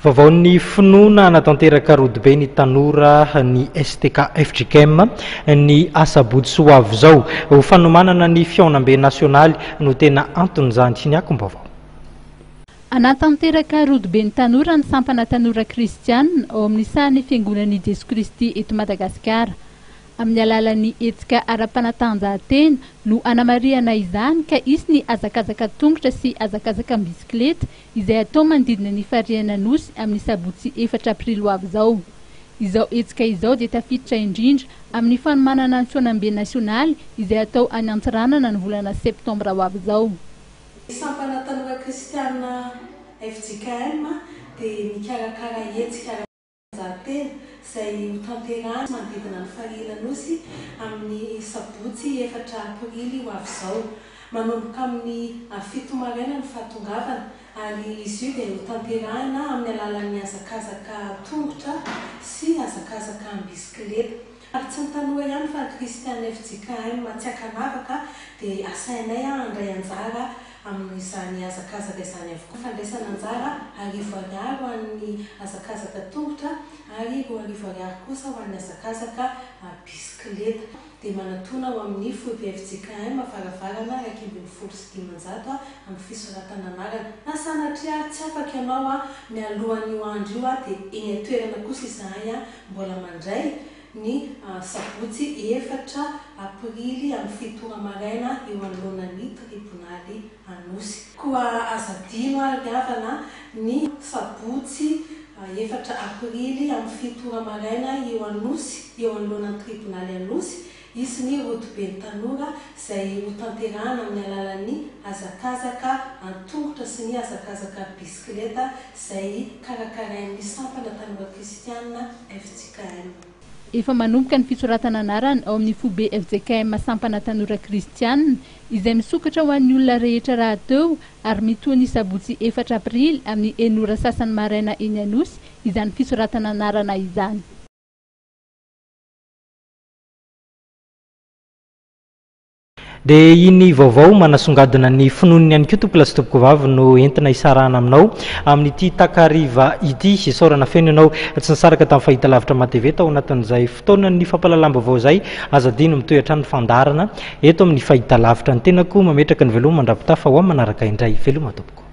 Vaovao finoana natanteraka Rodibe ny tanora ny STK FJKM ny asabotsy sy hoavy zao ho fanomanana ny fiaonam-be nasionaly no tena antony zany sy ny akom-baovao. Anatanteraka Rodibe ny tanora ny sampana tanora kristianina ao amin'ny sahany fiangonan'i Jesu Kristy eto Madagasikara. Amin'ny alalan'ny hetsika ara-panatanjahantena no anamariana izany ka isy ny azakazaka tongotra sy azakazaka bisikileta izay atao manodidina ny fariana nosy amin'ny sabotsy 4 aprily ho avy zao. Izao hetsika izao dia tafiditra indrindra amin'ny fanomanana ny fiaonam-be nasionaly izay atao any Antsiranana ny volana septambra ho avy zao. Sampana tanora kristianina FJKM dia mikarakara hetsika ara-panatanjahantena izay ho tanterahana manodidina ny fariana nosy amin'ny sabotsy 4 aprily ho avy zao. Manomboka amin'ny 7 maraina ny fahatongavana ary izy io dia ho tanterahana amin'ny alalan'ny azakazaka tongotra sy azakazaka bisikileta. Ary tsy ny tanora ihany fa ny kristianina FJKM tsy ankanavaka dia asainay handray anjara amin'izany azakazaka izany avokoa. Fandraisana anjara arivo ariary ho an'ny azakazaka tongotra ary 2 arivo ariary kosa ho an'ny azakazaka bisikileta. Dia manatona ho amin'ny FOB FJKM varavarana 170 sy 500 amin'ny fisoratana anarana. Na sanatria tsy afaka ianao mialohan'io andro io dia eny toerana kosa izahay mbola mandray ny sabotsy 4 aprily amin'ny 7 maraina eo anoloanan'ny tribonaly anosy. Koa azadino ary avana ny sabotsy 4 aprily amin'ny 7 maraina eo anosy eo anoloanan'ny tribonaly anosy. Isy ny Rodibe ny tanora izay ho tanterahana amin'ny alalan'ny azakazaka antongotra sy ny azakazaka bisikileta izay karakarain'ny sampana tanora kristianina FJKM. Efa manomboka ny fisoratana anarana ao amin'ny FOB FJKM sampana tanora kristianina izay misokatra ho an'ny olona rehetra raha teo ary mitoa ny sabotsy 4 aprily amin'ny 9 sasany maraina eny anosy izany fisoratana anarana izany. Dia iny vaovao manasongadina ny finoany ihany koa tompolasa tompoko vavy no entina isarahana aminao amin'ity takariva ity isaorana feno ianao tsy nisaraka tamin'ny fahitalavitra mateveta ao anatin'izay fotoana ny fampalalam-baovao izay azadino mitoetra ny fandarana eto amin'ny fahitalavitra ny tenako mametraka ny veloma mandrapitafa ho amin'ny manaraka indray veloma tompoko.